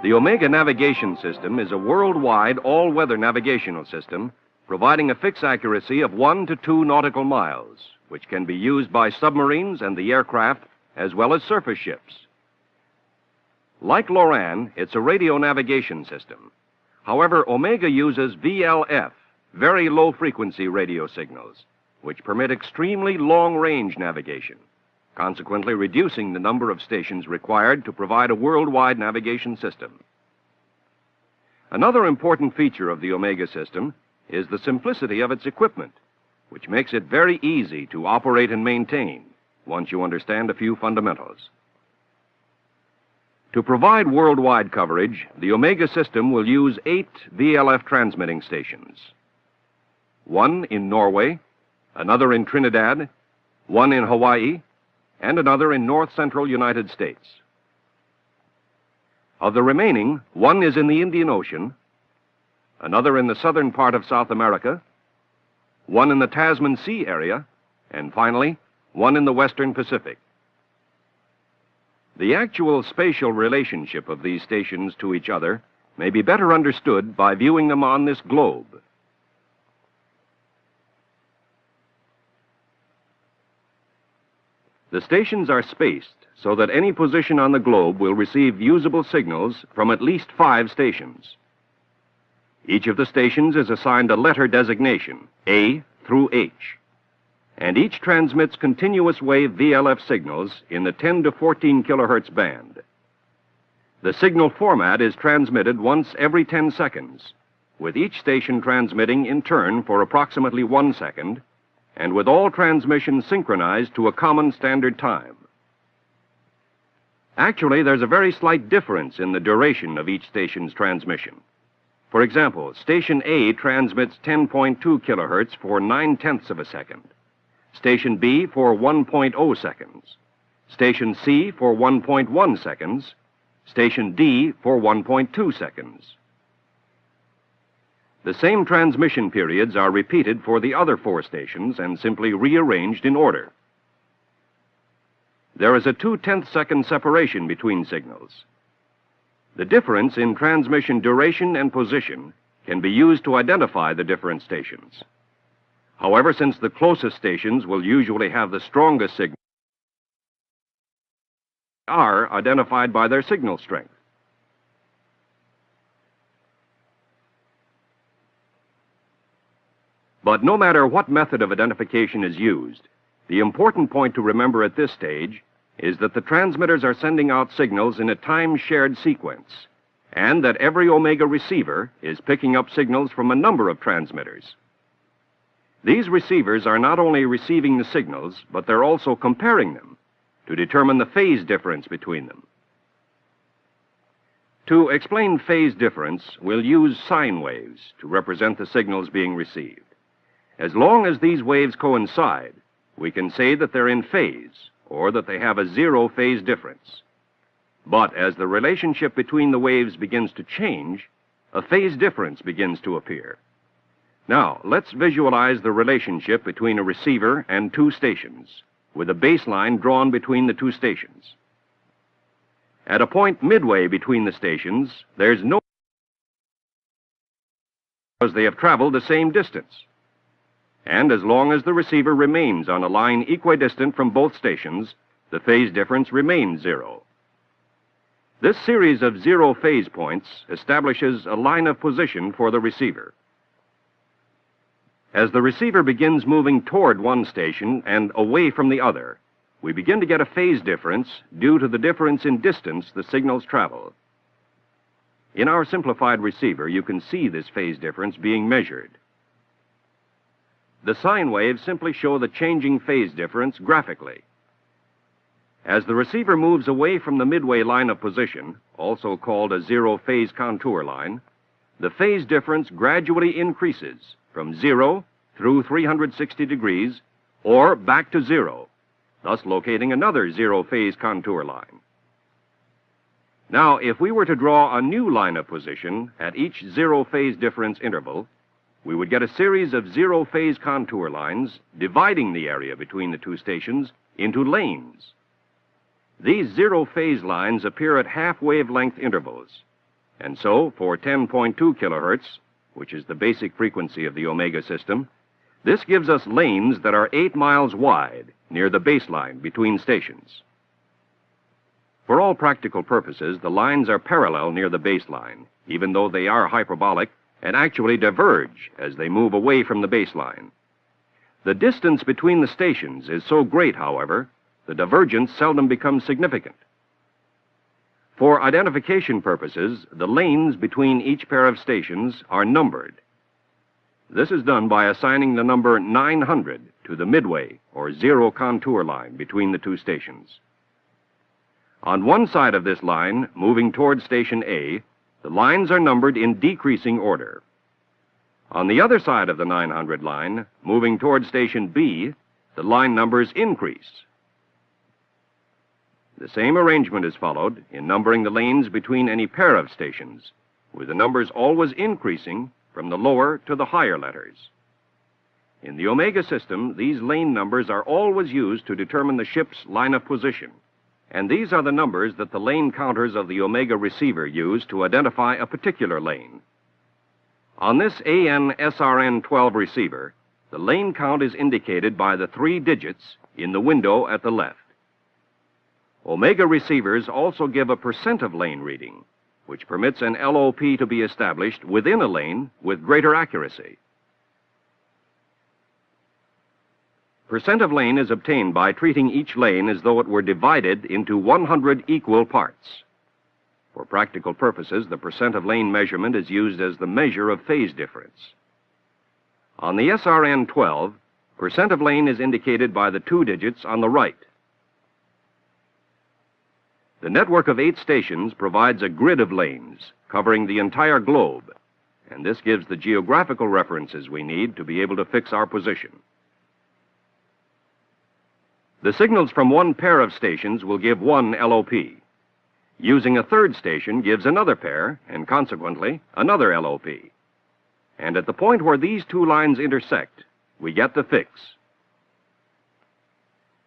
The Omega navigation system is a worldwide all-weather navigational system providing a fixed accuracy of 1 to 2 nautical miles, which can be used by submarines and the aircraft as well as surface ships. Like Loran, it's a radio navigation system. However, Omega uses VLF, very low-frequency radio signals, which permit extremely long-range navigation, consequently reducing the number of stations required to provide a worldwide navigation system. Another important feature of the Omega system is the simplicity of its equipment, which makes it very easy to operate and maintain once you understand a few fundamentals. To provide worldwide coverage, the Omega system will use 8 VLF transmitting stations. 1 in Norway, another in Trinidad, 1 in Hawaii, and another in north-central United States. Of the remaining, 1 is in the Indian Ocean, another in the southern part of South America, 1 in the Tasman Sea area, and finally, 1 in the western Pacific. The actual spatial relationship of these stations to each other may be better understood by viewing them on this globe. The stations are spaced so that any position on the globe will receive usable signals from at least 5 stations. Each of the stations is assigned a letter designation, A through H, and each transmits continuous wave VLF signals in the 10 to 14 kilohertz band. The signal format is transmitted once every 10 seconds, with each station transmitting in turn for approximately 1 second, and with all transmissions synchronized to a common standard time. Actually, there's a very slight difference in the duration of each station's transmission. For example, station A transmits 10.2 kilohertz for 9/10 of a second, station B for 1.0 seconds, station C for 1.1 seconds, station D for 1.2 seconds. The same transmission periods are repeated for the other 4 stations and simply rearranged in order. There is a 2/10 second separation between signals. The difference in transmission duration and position can be used to identify the different stations. However, since the closest stations will usually have the strongest signal, they are identified by their signal strength. But no matter what method of identification is used, the important point to remember at this stage is that the transmitters are sending out signals in a time-shared sequence, and that every Omega receiver is picking up signals from a number of transmitters. These receivers are not only receiving the signals, but they're also comparing them to determine the phase difference between them. To explain phase difference, we'll use sine waves to represent the signals being received. As long as these waves coincide, we can say that they're in phase, or that they have a 0 phase difference. But as the relationship between the waves begins to change, a phase difference begins to appear. Now, let's visualize the relationship between a receiver and 2 stations, with a baseline drawn between the 2 stations. At a point midway between the stations, there's no because they have traveled the same distance. And as long as the receiver remains on a line equidistant from both stations, the phase difference remains 0. This series of 0 phase points establishes a line of position for the receiver. As the receiver begins moving toward one station and away from the other, we begin to get a phase difference due to the difference in distance the signals travel. In our simplified receiver, you can see this phase difference being measured. The sine waves simply show the changing phase difference graphically. As the receiver moves away from the midway line of position, also called a 0 phase contour line, the phase difference gradually increases from 0 through 360 degrees or back to 0, thus locating another 0 phase contour line. Now, if we were to draw a new line of position at each 0 phase difference interval, we would get a series of 0 phase contour lines dividing the area between the 2 stations into lanes. These 0 phase lines appear at half wavelength intervals, And so, for 10.2 kilohertz, which is the basic frequency of the omega system, this gives us lanes that are 8 miles wide near the baseline between stations. For all practical purposes, the lines are parallel near the baseline, even though they are hyperbolic and actually diverge as they move away from the baseline. The distance between the stations is so great, however, the divergence seldom becomes significant. For identification purposes, the lanes between each pair of stations are numbered. This is done by assigning the number 900 to the midway or zero contour line between the two stations. On one side of this line, moving toward station A, the lines are numbered in decreasing order. On the other side of the 900 line, moving toward station B, the line numbers increase. The same arrangement is followed in numbering the lanes between any pair of stations, with the numbers always increasing from the lower to the higher letters. In the omega system, these lane numbers are always used to determine the ship's line of position, and these are the numbers that the lane counters of the omega receiver use to identify a particular lane. On this AN-SRN-12 receiver, the lane count is indicated by the 3 digits in the window at the left. Omega receivers also give a percent of lane reading, which permits an LOP to be established within a lane with greater accuracy. Percent of lane is obtained by treating each lane as though it were divided into 100 equal parts. For practical purposes, the percent of lane measurement is used as the measure of phase difference. On the SRN-12, percent of lane is indicated by the 2 digits on the right. The network of 8 stations provides a grid of lanes covering the entire globe, and this gives the geographical references we need to be able to fix our position. The signals from one pair of stations will give one LOP. Using a third station gives another pair, and consequently, another LOP. And at the point where these two lines intersect, we get the fix.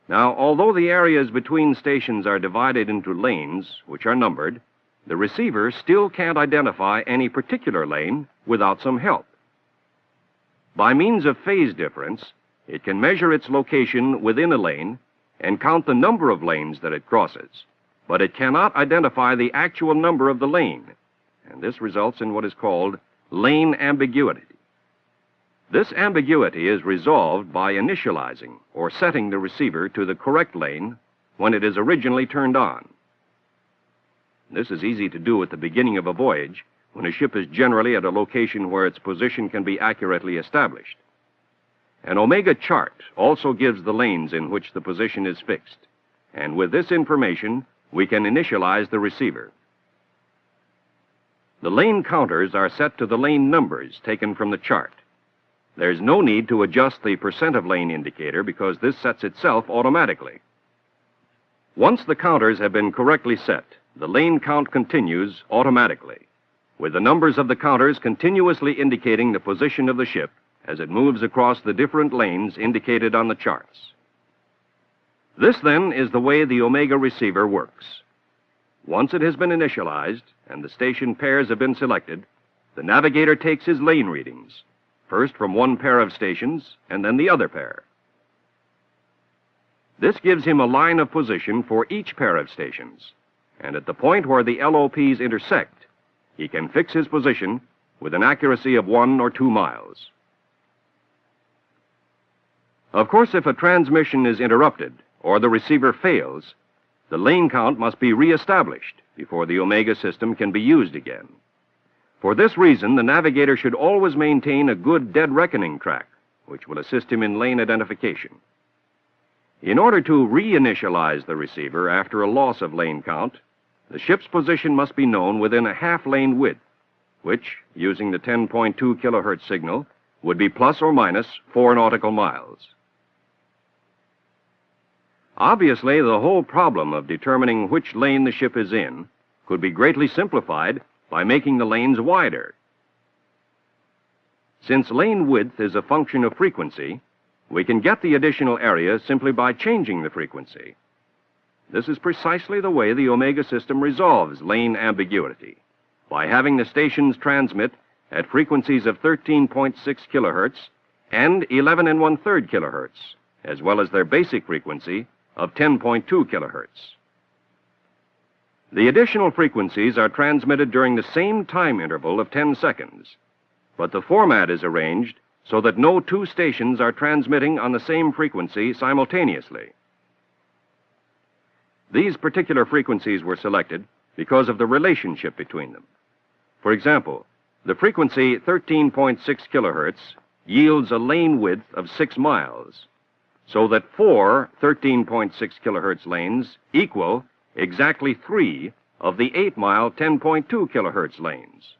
Now, although the areas between stations are divided into lanes, which are numbered, the receiver still can't identify any particular lane without some help. By means of phase difference, it can measure its location within a lane and count the number of lanes that it crosses, but it cannot identify the actual number of the lane, and this results in what is called lane ambiguity. This ambiguity is resolved by initializing or setting the receiver to the correct lane when it is originally turned on. This is easy to do at the beginning of a voyage, when a ship is generally at a location where its position can be accurately established. An omega chart also gives the lanes in which the position is fixed, and with this information, we can initialize the receiver. The lane counters are set to the lane numbers taken from the chart. There's no need to adjust the percent of lane indicator because this sets itself automatically. Once the counters have been correctly set, the lane count continues automatically, with the numbers of the counters continuously indicating the position of the ship as it moves across the different lanes indicated on the charts. This, then, is the way the omega receiver works. Once it has been initialized and the station pairs have been selected, the navigator takes his lane readings, first from one pair of stations and then the other pair. This gives him a line of position for each pair of stations, and at the point where the LOPs intersect, he can fix his position with an accuracy of 1 or 2 miles. Of course, if a transmission is interrupted or the receiver fails, the lane count must be reestablished before the omega system can be used again. For this reason, the navigator should always maintain a good dead reckoning track, which will assist him in lane identification. In order to reinitialize the receiver after a loss of lane count, the ship's position must be known within a half lane width, which, using the 10.2 kilohertz signal, would be plus or minus 4 nautical miles. Obviously, the whole problem of determining which lane the ship is in could be greatly simplified by making the lanes wider. Since lane width is a function of frequency, we can get the additional area simply by changing the frequency. This is precisely the way the omega system resolves lane ambiguity, by having the stations transmit at frequencies of 13.6 kilohertz and 11 1/3 kilohertz, as well as their basic frequency of 10.2 kilohertz. The additional frequencies are transmitted during the same time interval of 10 seconds, but the format is arranged so that no two stations are transmitting on the same frequency simultaneously. These particular frequencies were selected because of the relationship between them. For example, the frequency 13.6 kilohertz yields a lane width of 6 miles, so that 4 13.6 kilohertz lanes equal exactly 3 of the 8-mile 10.2 kilohertz lanes.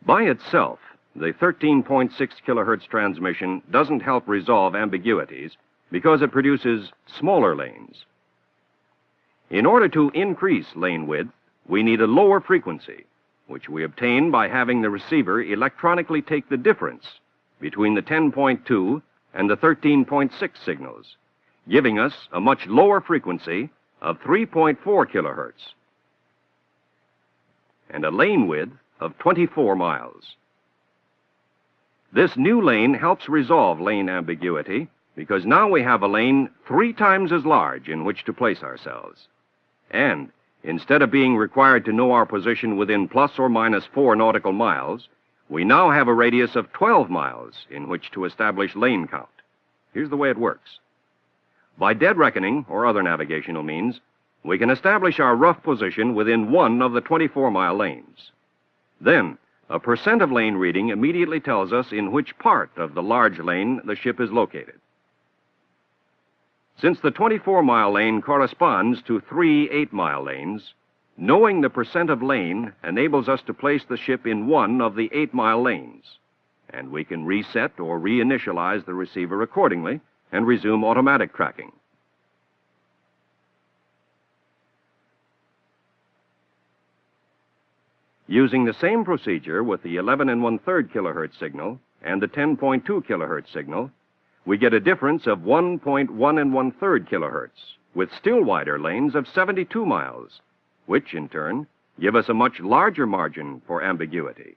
By itself, the 13.6 kilohertz transmission doesn't help resolve ambiguities because it produces smaller lanes. In order to increase lane width, we need a lower frequency, which we obtain by having the receiver electronically take the difference between the 10.2 and the 13.6 signals, giving us a much lower frequency of 3.4 kilohertz and a lane width of 24 miles. This new lane helps resolve lane ambiguity because now we have a lane 3 times as large in which to place ourselves. And instead of being required to know our position within plus or minus 4 nautical miles, we now have a radius of 12 miles in which to establish lane count. Here's the way it works. By dead reckoning or other navigational means, we can establish our rough position within one of the 24-mile lanes. Then, a percent of lane reading immediately tells us in which part of the large lane the ship is located. Since the 24-mile lane corresponds to 3 8-mile lanes, knowing the percent of lane enables us to place the ship in one of the 8-mile lanes, and we can reset or reinitialize the receiver accordingly and resume automatic tracking. Using the same procedure with the 11 1/3 kilohertz signal and the 10.2 kilohertz signal, we get a difference of 1.1 1/3 kilohertz with still wider lanes of 72 miles, which in turn give us a much larger margin for ambiguity.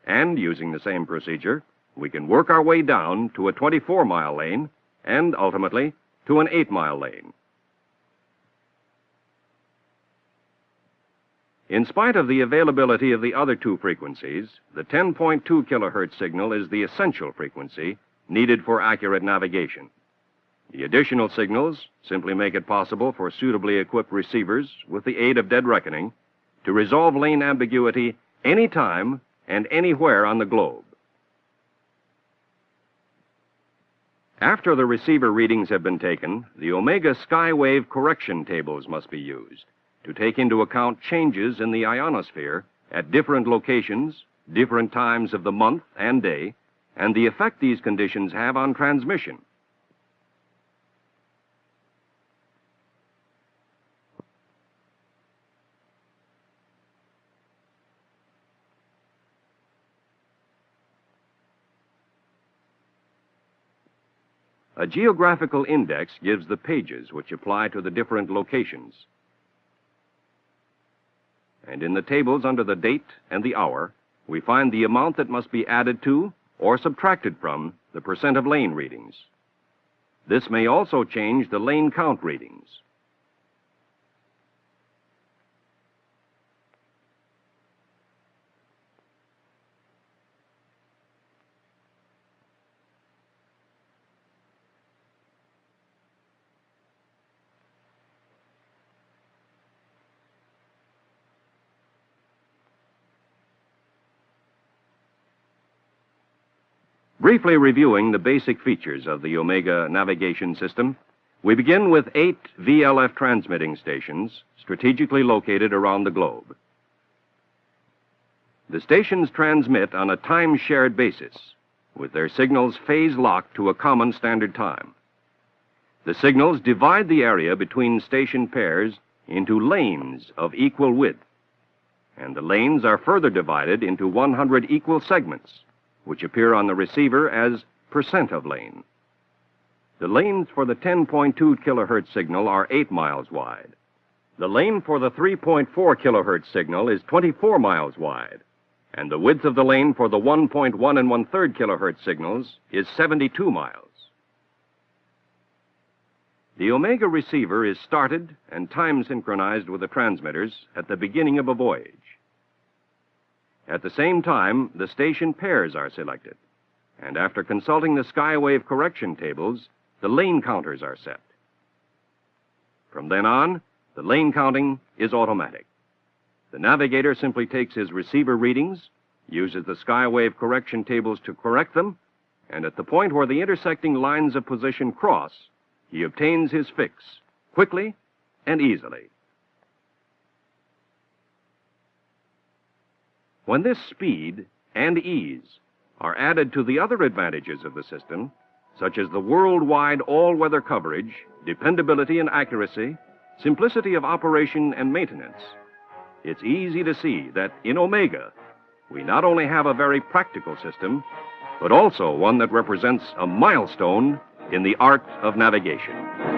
And using the same procedure, we can work our way down to a 24-mile lane and ultimately to an 8-mile lane. In spite of the availability of the other two frequencies, the 10.2 kilohertz signal is the essential frequency needed for accurate navigation. The additional signals simply make it possible for suitably equipped receivers, with the aid of dead reckoning, to resolve lane ambiguity anytime and anywhere on the globe. After the receiver readings have been taken, the Omega Skywave correction tables must be used to take into account changes in the ionosphere at different locations, different times of the month and day, and the effect these conditions have on transmission. A geographical index gives the pages which apply to the different locations. And in the tables under the date and the hour, we find the amount that must be added to or subtracted from the percent of lane readings. This may also change the lane count readings. Briefly reviewing the basic features of the Omega navigation system, we begin with 8 VLF transmitting stations strategically located around the globe. The stations transmit on a time-shared basis, with their signals phase-locked to a common standard time. The signals divide the area between station pairs into lanes of equal width, and the lanes are further divided into 100 equal segments, which appear on the receiver as percent of lane. The lanes for the 10.2 kilohertz signal are 8 miles wide, The lane for the 3.4 kilohertz signal is 24 miles wide, and the width of the lane for the 1.1 1/3 kilohertz signals is 72 miles. The Omega receiver is started and time synchronized with the transmitters at the beginning of a voyage. At the same time, the station pairs are selected, and after consulting the skywave correction tables, the lane counters are set. From then on, the lane counting is automatic. The navigator simply takes his receiver readings, uses the skywave correction tables to correct them, and at the point where the intersecting lines of position cross, he obtains his fix quickly and easily. When this speed and ease are added to the other advantages of the system, such as the worldwide all-weather coverage, dependability and accuracy, simplicity of operation and maintenance, it's easy to see that in Omega, we not only have a very practical system, but also one that represents a milestone in the art of navigation.